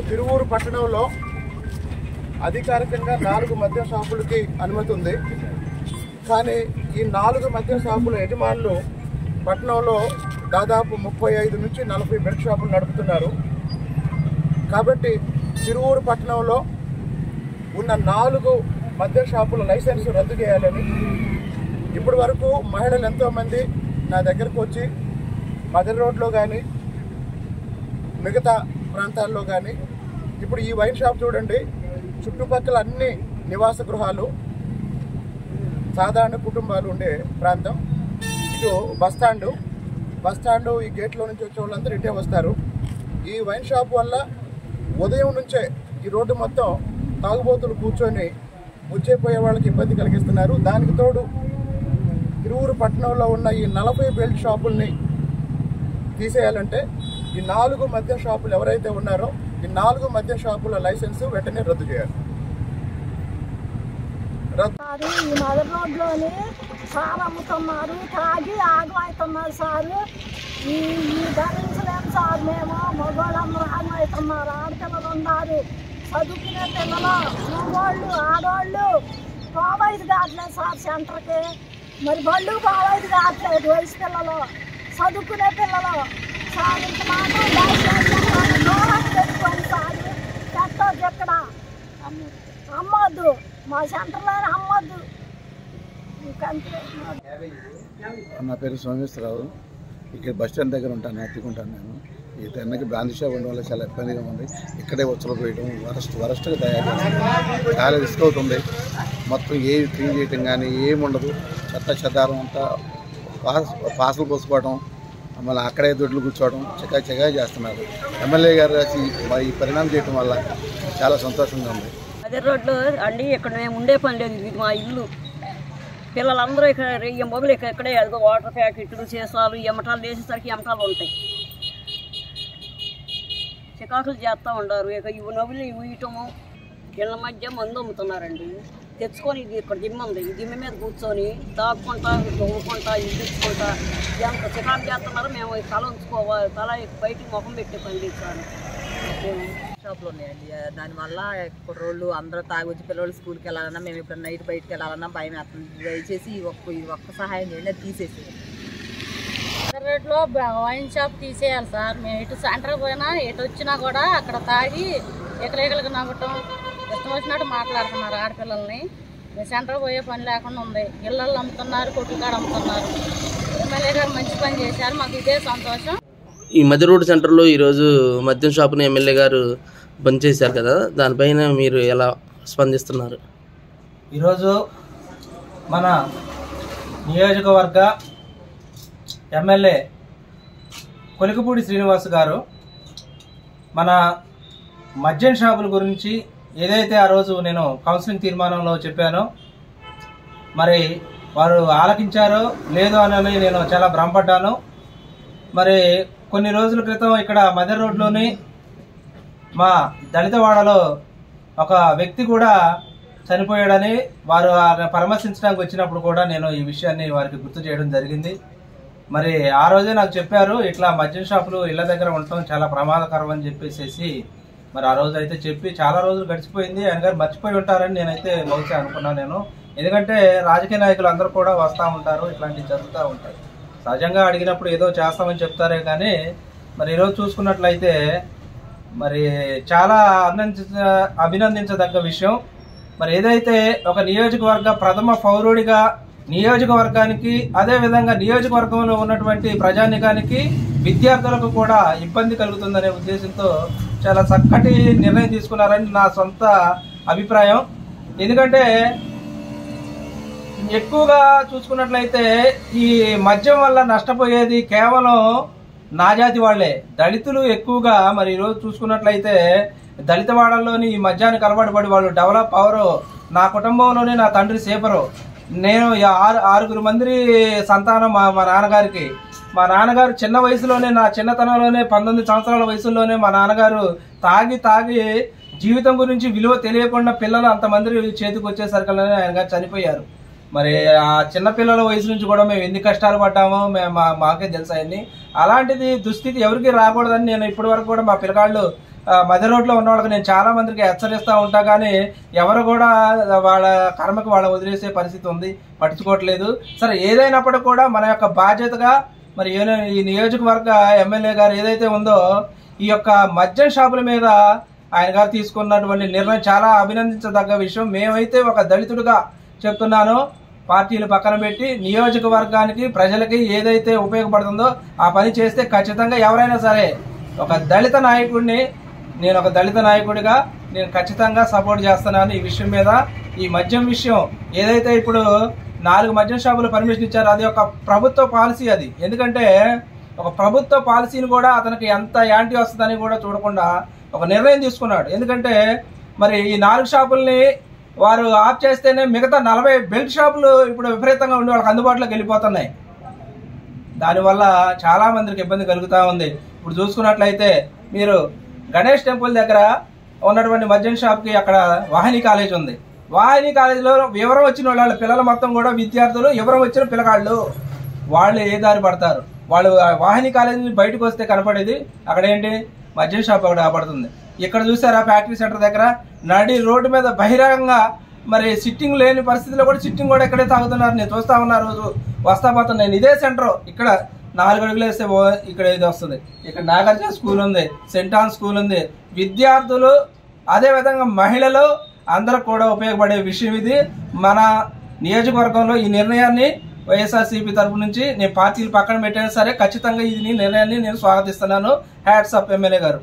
తిరువూరు పట్టణంలో అధికారికంగా 4 మద్యం షాపులకి అనుమతి ఉంది. కానీ ఈ 4 మద్యం షాపుల యజమానులు పట్టణంలో దాదాపు 35 నుంచి 40 బెల్ట్ షాపులు నడుపుతున్నారు. కాబట్టి తిరువూరు పట్టణంలో ఉన్న 4 మద్యం షాపుల లైసెన్స్ రద్దు చేయాలని ఇప్పటి వరకు మహిళలు ఎంతోమంది నా దగ్గరకు వచ్చి మదర్ రోడ్లో కానీ మిగతా ప్రాంతాల్లో కానీ, ఇప్పుడు ఈ వైన్ షాప్ చూడండి, చుట్టుపక్కల అన్ని నివాస గృహాలు, సాధారణ కుటుంబాలు ఉండే ప్రాంతం. ఇటు బస్టాండు ఈ గేట్లో నుంచి వచ్చే వాళ్ళందరూ ఇటే వస్తారు. ఈ వైన్ షాప్ వల్ల ఉదయం నుంచే ఈ రోడ్డు మొత్తం తాగుబోతులు కూర్చొని వచ్చేపోయే వాళ్ళకి ఇబ్బంది కలిగిస్తున్నారు. దానికి తోడు తిరువూరు పట్టణంలో ఉన్న ఈ 40 బెల్ట్ షాపుల్ని తీసేయాలంటే ఈ 4 మద్యం షాపులు ఎవరైతే ఉన్నారో ఈ 4 మద్యం షాపుల లైసెన్స్ వెంటనే రద్దు చేయాలి. ఈ మదర్ రోడ్లోని సార్ అమ్ముతున్నారు, తాగి ఆగమవుతున్నారు సార్. ఈ ధరించలేము సార్. మేము మగవాళ్ళందరూ ఆగమవుతున్నారు. ఆడపిల్లలు ఉన్నారు, చదువుకునే పిల్లలు, మగవాళ్ళు ఆడవాళ్ళు పోవైదు కావట్లేదు సార్ సెంటర్కి. మరి బళ్ళు పోవైదు కావట్లేదు. వయసు పిల్లలు, చదువుకునే పిల్లలు సార్. ఇంత మాట పెట్టుకోండి సార్. పెట్టదు ఎక్కడ అమ్మొద్దు, మా సెంటర్లో అమ్మొద్దు. నా పేరు సోమేశ్వరరావు. ఇక్కడ బస్ స్టాండ్ దగ్గర ఉంటాను, అత్తుకుంటాను నేను. ఈ తెన్నకి బ్రాంచ్ షాప్ ఉండడం వల్ల చాలా ఇబ్బందిగా ఉంది. ఇక్కడే వచ్చలు పోయడం వరస్ట్గా తయారు చేస్తుంది. చాలా రిస్క్ అవుతుంది. మొత్తం ఏవి క్లీన్ చేయటం కానీ ఏమి ఉండదు. చెదారం అంతా పాసలు పోసుకోవడం, మళ్ళీ అక్కడే దొడ్లు కూర్చోవడం చక్కగా చేస్తున్నారు. ఎమ్మెల్యే గారు ఈ పరిణామం చేయడం వల్ల చాలా సంతోషంగా ఉంది. అదే రోడ్లో అండి ఇక్కడ మేము ఉండే పని లేదు. ఇది మా ఇల్లు. పిల్లలందరూ ఇక్కడ మొబైల్ ఇక్కడే వాటర్ ప్యాకెట్లు చేసాలు ఎమటాలు వేసేసరికి ఎమటాలు ఉంటాయి. చికాకులు చేస్తూ ఉంటారు. ఇక ఇవి నవ్వులు ఇవ్వటము ఇళ్ళ మధ్య మందు అమ్ముతున్నారండి. తెచ్చుకొని ఇది ఇక్కడ దిమ్మ ఉంది. ఈ దిమ్మ మీద కూర్చొని దాక్కుంటా నవ్వుకుంటా ఇచ్చుకుంటా ఎంత చికాకు చేస్తున్నారో మేము తల ఉంచుకోవాలి. తల బయటికి ముఖం పెట్టే పని చేస్తాను. షాపులు ఉన్నాయండి. దానివల్ల కుర్రోళ్ళు అందరూ తాగొచ్చి పిల్లలు స్కూల్కి వెళ్ళాలన్నా, మేము ఇప్పుడు నైట్ బయటకు వెళ్ళాలన్నా భయం వేస్తుంది. దయచేసి ఈ ఒక్క సహాయం చేయండి, అది తీసేసి రోడ్లో వైన్ షాప్ తీసేయాలి సార్. మేము ఎటు సెంటర్ పోయినా ఎటు వచ్చినా కూడా అక్కడ తాగి ఎకరేకలకు నవ్వటం, ఇష్టం వచ్చినట్టు మాట్లాడుతున్నారు ఆడపిల్లల్ని. సెంటర్ పోయే పని లేకుండా ఉంది. ఇళ్ళల్లో అమ్ముతున్నారు, కొట్టుకాడ అమ్ముతున్నారు. ఎమ్మెల్యే గారు మంచి పని చేశారు, మాకు ఇదే సంతోషం. ఈ మధ్య రోడ్ సెంటర్లో ఈరోజు మద్యం షాపుని ఎమ్మెల్యే గారు బంద్ చేశారు కదా, దానిపైన మీరు ఎలా స్పందిస్తున్నారు? ఈరోజు మన నియోజకవర్గ ఎమ్మెల్యే కొలికపూడి శ్రీనివాస్ గారు మన మద్యం షాపుల గురించి ఏదైతే ఆ రోజు నేను కౌన్సిలింగ్ తీర్మానంలో చెప్పానో మరి వారు ఆలకించారో లేదో అని నేను చాలా భ్రమపడ్డాను. మరి కొన్ని రోజుల క్రితం ఇక్కడ మదర్ రోడ్లోని మా దళితవాడలో ఒక వ్యక్తి కూడా చనిపోయాడని వారు పరామర్శించడానికి వచ్చినప్పుడు కూడా నేను ఈ విషయాన్ని వారికి గుర్తు చేయడం జరిగింది. మరి ఆ రోజే నాకు చెప్పారు, ఇట్లా మద్యం షాపులు ఇళ్ల దగ్గర ఉండటం చాలా ప్రమాదకరం అని చెప్పేసి మరి ఆ రోజు అయితే చెప్పి చాలా రోజులు గడిచిపోయింది. ఆయన గారు మర్చిపోయి ఉంటారని నేనైతే బహుశా అనుకున్నాను నేను. ఎందుకంటే రాజకీయ నాయకులు అందరూ కూడా వస్తూ ఉంటారు, ఇట్లాంటివి జరుగుతూ ఉంటాయి. సహజంగా అడిగినప్పుడు ఏదో చేస్తామని చెప్తారే కానీ మరి ఈరోజు చూసుకున్నట్లయితే మరి చాలా అభినందించదగ్గ విషయం. మరి ఏదైతే ఒక నియోజకవర్గ ప్రథమ పౌరుడిగా నియోజకవర్గానికి, అదేవిధంగా నియోజకవర్గంలో ఉన్నటువంటి ప్రజానికానికి, విద్యార్థులకు కూడా ఇబ్బంది కలుగుతుందనే ఉద్దేశంతో చాలా చక్కటి నిర్ణయం తీసుకున్నారని నా సొంత అభిప్రాయం. ఎందుకంటే ఎక్కువగా చూసుకున్నట్లయితే ఈ మద్యం వల్ల నష్టపోయేది కేవలం నా జాతి వాళ్లే, దళితులు ఎక్కువగా. మరి ఈరోజు చూసుకున్నట్లయితే దళిత వాడల్లోని ఈ మద్యానికి అలవాటు పడి వాళ్ళు డెవలప్ అవరు. నా కుటుంబంలోనే నా తండ్రి సేపరు. నేను ఆరుగురు మంది సంతానం మా నాన్నగారికి. మా నాన్నగారు చిన్న వయసులోనే, నా చిన్నతనంలోనే 19 సంవత్సరాల వయసులోనే మా నాన్నగారు తాగి జీవితం గురించి విలువ తెలియకుండా పిల్లలు అంతమంది చేతికి వచ్చేసరికల్లోనే ఆయన గారు చనిపోయారు. మరి ఆ చిన్నపిల్లల వయసు నుంచి కూడా మేము ఎన్ని కష్టాలు పడ్డామో మాకే తెలుసు అవన్నీ. అలాంటిది దుస్థితి ఎవరికి రాకూడదని నేను ఇప్పటి వరకు కూడా మా పిల్లగాళ్ళు మధ్య రోడ్లో ఉన్న వాళ్ళకి నేను చాలా మందికి హెచ్చరిస్తూ ఉంటా, కానీ ఎవరు కూడా వాళ్ళ కర్మకు వాళ్ళ వదిలేసే పరిస్థితి ఉంది, పట్టించుకోవట్లేదు. సరే, ఏదైనప్పటికీ కూడా మన యొక్క బాధ్యతగా మరి ఈ నియోజకవర్గ ఎమ్మెల్యే గారు ఏదైతే ఉందో ఈ యొక్క మద్యం షాపుల మీద ఆయన గారు తీసుకున్నటువంటి నిర్ణయం చాలా అభినందించదగ్గ విషయం. మేమైతే ఒక దళితుడిగా చెప్తున్నాను, పార్టీలు పక్కన పెట్టి నియోజకవర్గానికి ప్రజలకి ఏదైతే ఉపయోగపడుతుందో ఆ పని చేస్తే ఖచ్చితంగా ఎవరైనా సరే ఒక దళిత నాయకుడిగా నేను ఖచ్చితంగా సపోర్ట్ చేస్తున్నాను ఈ విషయం మీద. ఈ మద్యం విషయం ఏదైతే ఇప్పుడు 4 మద్యం షాపులు పర్మిషన్ ఇచ్చారో అది ఒక ప్రభుత్వ పాలసీ. అది ఎందుకంటే ఒక ప్రభుత్వ పాలసీని కూడా అతనికి ఎంత యాంటీ వస్తుందని కూడా చూడకుండా ఒక నిర్ణయం తీసుకున్నాడు. ఎందుకంటే మరి ఈ 4 షాపుల్ని వారు ఆఫ్ చేస్తేనే మిగతా 40 బెల్ట్ షాపులు ఇప్పుడు విపరీతంగా ఉండి వాళ్ళకి అందుబాటులోకి వెళ్ళిపోతున్నాయి. దానివల్ల చాలా మందికి ఇబ్బంది కలుగుతూ ఉంది. ఇప్పుడు చూసుకున్నట్లయితే మీరు గణేష్ టెంపుల్ దగ్గర ఉన్నటువంటి మద్యం షాప్కి అక్కడ వాహిని కాలేజ్ ఉంది. వాహిని కాలేజీలో వివరం వచ్చిన వాళ్ళ పిల్లలు మొత్తం కూడా విద్యార్థులు, వివరం వచ్చిన పిల్లగాళ్ళు వాళ్ళు ఏ దారి పడతారు. వాళ్ళు వాహిని కాలేజీ నుంచి బయటకు వస్తే కనపడేది అక్కడ ఏంటి మద్యం షాప్ ఒకటి కనపడుతుంది. ఇక్కడ చూసారా ఫ్యాక్టరీ సెంటర్ దగ్గర నడి రోడ్డు మీద బహిరంగంగా మరి సిట్టింగ్ లేని పరిస్థితిలో కూడా సిట్టింగ్ కూడా ఇక్కడే తాగుతున్నారు. నేను చూస్తా ఉన్నా, రోజు వస్తా పోతా. నేను ఇదే సెంటర్ ఇక్కడ 4 అడుగులు వేస్తే ఇక్కడ ఇది వస్తుంది. ఇక్కడ నాగార్జున స్కూల్ ఉంది, సెంట్ ఆన్ స్కూల్ ఉంది. విద్యార్థులు అదేవిధంగా మహిళలు అందరూ కూడా ఉపయోగపడే విషయం ఇది. మన నియోజకవర్గంలో ఈ నిర్ణయాన్ని వైఎస్ఆర్సీపీ తరపు నుంచి నేను పార్టీలు పక్కన పెట్టినా సరే ఖచ్చితంగా ఈ నిర్ణయాన్ని నేను స్వాగతిస్తున్నాను. హ్యాట్స్ ఆఫ్ ఎమ్మెల్యే గారు.